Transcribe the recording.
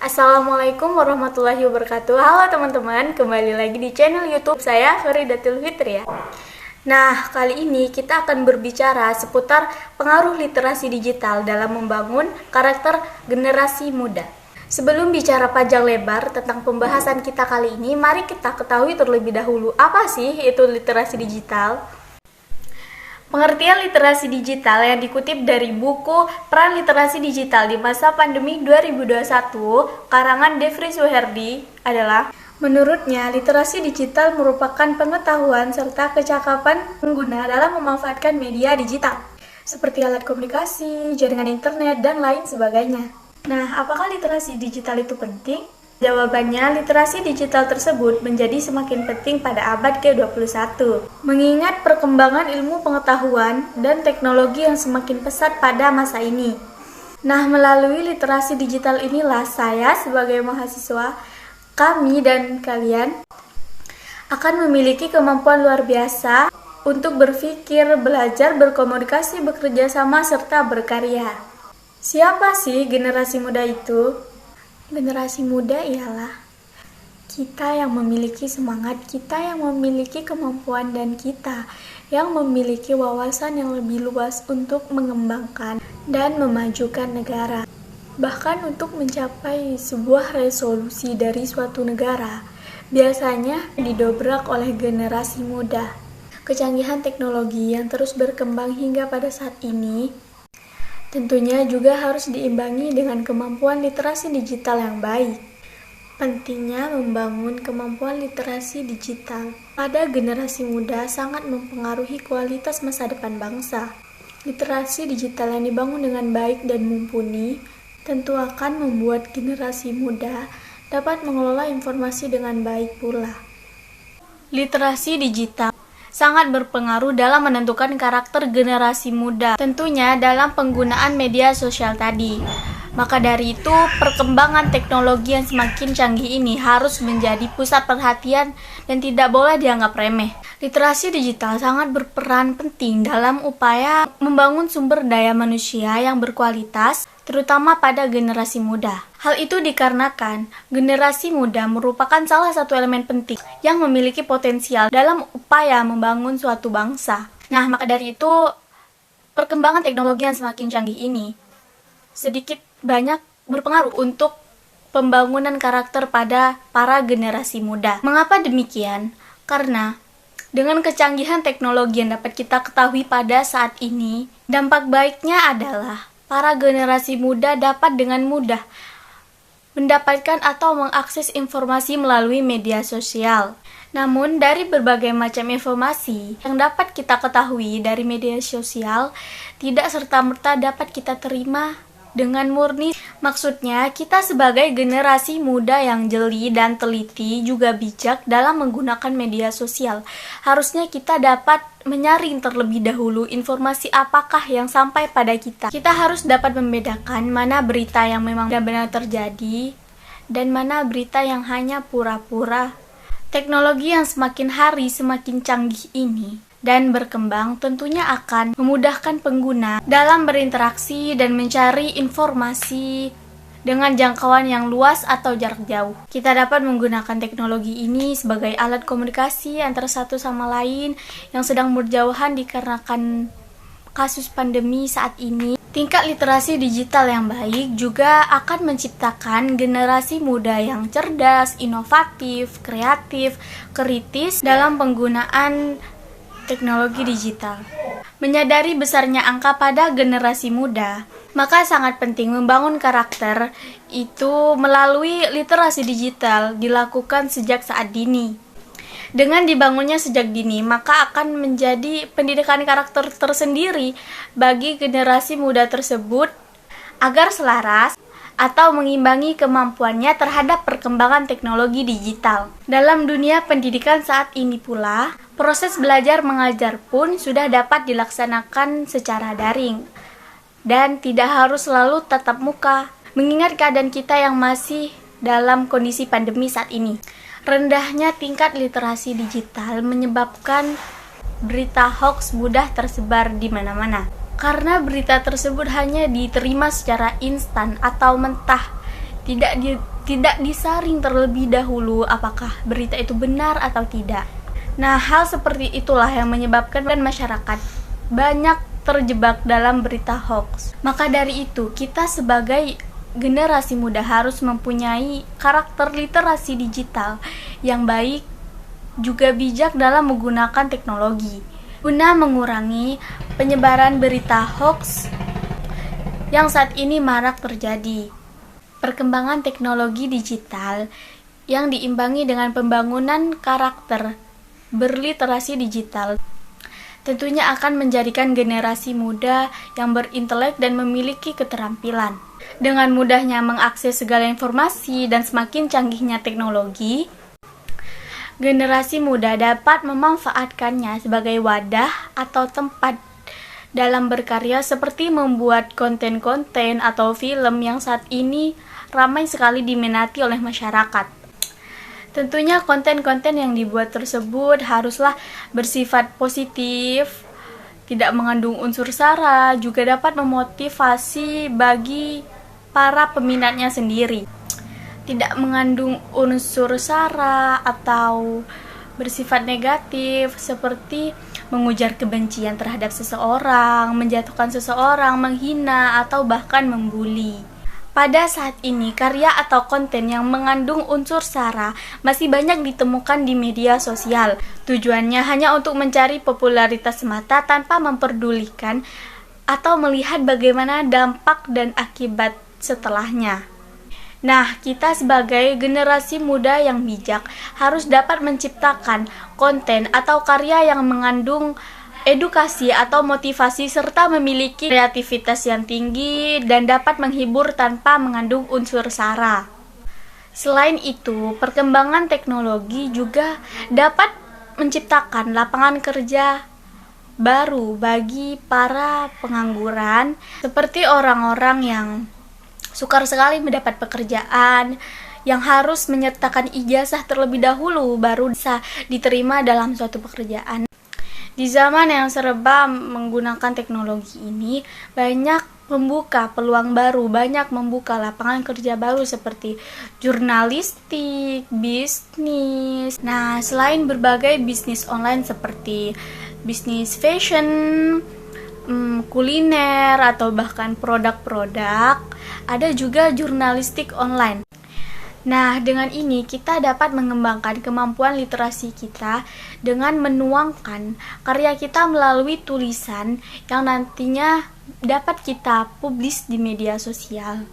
Assalamualaikum warahmatullahi wabarakatuh. Halo teman-teman, kembali lagi di channel YouTube saya Faridatul Fitria. Nah, kali ini kita akan berbicara seputar pengaruh literasi digital dalam membangun karakter generasi muda. Sebelum bicara panjang lebar tentang pembahasan kita kali ini, mari kita ketahui terlebih dahulu apa sih itu literasi digital. Pengertian literasi digital yang dikutip dari buku Peran Literasi Digital di Masa Pandemi 2021, karangan Devri Suherdi adalah, menurutnya, literasi digital merupakan pengetahuan serta kecakapan pengguna dalam memanfaatkan media digital, seperti alat komunikasi, jaringan internet, dan lain sebagainya. Nah, apakah literasi digital itu penting? Jawabannya, literasi digital tersebut menjadi semakin penting pada abad ke-21, mengingat perkembangan ilmu pengetahuan dan teknologi yang semakin pesat pada masa ini. Nah, melalui literasi digital inilah saya sebagai mahasiswa, kami dan kalian akan memiliki kemampuan luar biasa untuk berpikir, belajar, berkomunikasi, bekerja sama, serta berkarya. Siapa sih generasi muda itu? Generasi muda ialah kita yang memiliki semangat, kita yang memiliki kemampuan, dan kita yang memiliki wawasan yang lebih luas untuk mengembangkan dan memajukan negara. Bahkan untuk mencapai sebuah resolusi dari suatu negara, biasanya didobrak oleh generasi muda. Kecanggihan teknologi yang terus berkembang hingga pada saat ini tentunya juga harus diimbangi dengan kemampuan literasi digital yang baik. Pentingnya membangun kemampuan literasi digital pada generasi muda sangat mempengaruhi kualitas masa depan bangsa. Literasi digital yang dibangun dengan baik dan mumpuni tentu akan membuat generasi muda dapat mengelola informasi dengan baik pula. Literasi digital sangat berpengaruh dalam menentukan karakter generasi muda, tentunya dalam penggunaan media sosial tadi. Maka dari itu, perkembangan teknologi yang semakin canggih ini harus menjadi pusat perhatian dan tidak boleh dianggap remeh. Literasi digital sangat berperan penting dalam upaya membangun sumber daya manusia yang berkualitas, terutama pada generasi muda. Hal itu dikarenakan generasi muda merupakan salah satu elemen penting yang memiliki potensial dalam upaya membangun suatu bangsa. Nah, maka dari itu, perkembangan teknologi yang semakin canggih ini sedikit banyak berpengaruh untuk pembangunan karakter pada para generasi muda. Mengapa demikian? Karena dengan kecanggihan teknologi yang dapat kita ketahui pada saat ini, dampak baiknya adalah para generasi muda dapat dengan mudah mendapatkan atau mengakses informasi melalui media sosial. Namun, dari berbagai macam informasi yang dapat kita ketahui dari media sosial, tidak serta-merta dapat kita terima dengan murni. Maksudnya, kita sebagai generasi muda yang jeli dan teliti juga bijak dalam menggunakan media sosial. Harusnya kita dapat menyaring terlebih dahulu informasi apakah yang sampai pada kita. Kita harus dapat membedakan mana berita yang memang benar-benar terjadi dan mana berita yang hanya pura-pura. Teknologi yang semakin hari semakin canggih ini dan berkembang tentunya akan memudahkan pengguna dalam berinteraksi dan mencari informasi dengan jangkauan yang luas atau jarak jauh. Kita dapat menggunakan teknologi ini sebagai alat komunikasi antara satu sama lain yang sedang berjauhan dikarenakan kasus pandemi saat ini. Tingkat literasi digital yang baik juga akan menciptakan generasi muda yang cerdas, inovatif, kreatif, kritis dalam penggunaan teknologi digital. Menyadari besarnya angka pada generasi muda, maka sangat penting membangun karakter itu melalui literasi digital dilakukan sejak saat dini. Dengan dibangunnya sejak dini, maka akan menjadi pendidikan karakter tersendiri bagi generasi muda tersebut agar selaras atau mengimbangi kemampuannya terhadap perkembangan teknologi digital. Dalam dunia pendidikan saat ini pula, proses belajar mengajar pun sudah dapat dilaksanakan secara daring dan tidak harus selalu tatap muka, mengingat keadaan kita yang masih dalam kondisi pandemi saat ini. Rendahnya tingkat literasi digital menyebabkan berita hoax mudah tersebar di mana-mana. Karena berita tersebut hanya diterima secara instan atau mentah, tidak tidak disaring terlebih dahulu apakah berita itu benar atau tidak. Nah, hal seperti itulah yang menyebabkan masyarakat banyak terjebak dalam berita hoax. Maka dari itu, kita sebagai generasi muda harus mempunyai karakter literasi digital yang baik, juga bijak dalam menggunakan teknologi guna mengurangi penyebaran berita hoax yang saat ini marak terjadi. Perkembangan teknologi digital yang diimbangi dengan pembangunan karakter berliterasi digital tentunya akan menjadikan generasi muda yang berintelek dan memiliki keterampilan. Dengan mudahnya mengakses segala informasi dan semakin canggihnya teknologi, generasi muda dapat memanfaatkannya sebagai wadah atau tempat dalam berkarya, seperti membuat konten-konten atau film yang saat ini ramai sekali diminati oleh masyarakat. Tentunya konten-konten yang dibuat tersebut haruslah bersifat positif, tidak mengandung unsur sara, juga dapat memotivasi bagi para peminatnya sendiri. Tidak mengandung unsur sara atau bersifat negatif seperti mengujar kebencian terhadap seseorang, menjatuhkan seseorang, menghina, atau bahkan membuli. Pada saat ini, karya atau konten yang mengandung unsur sara masih banyak ditemukan di media sosial. Tujuannya hanya untuk mencari popularitas semata tanpa memperdulikan atau melihat bagaimana dampak dan akibat setelahnya. Nah, kita sebagai generasi muda yang bijak harus dapat menciptakan konten atau karya yang mengandung edukasi atau motivasi serta memiliki kreativitas yang tinggi dan dapat menghibur tanpa mengandung unsur sara. Selain itu, perkembangan teknologi juga dapat menciptakan lapangan kerja baru bagi para pengangguran, seperti orang-orang yang sukar sekali mendapat pekerjaan, yang harus menyertakan ijazah terlebih dahulu baru bisa diterima dalam suatu pekerjaan. Di zaman yang serba menggunakan teknologi ini, banyak membuka peluang baru, banyak membuka lapangan kerja baru seperti jurnalistik, bisnis. Nah, selain berbagai bisnis online seperti bisnis fashion, kuliner, atau bahkan produk-produk, ada juga jurnalistik online. Nah, dengan ini kita dapat mengembangkan kemampuan literasi kita dengan menuangkan karya kita melalui tulisan yang nantinya dapat kita publis di media sosial.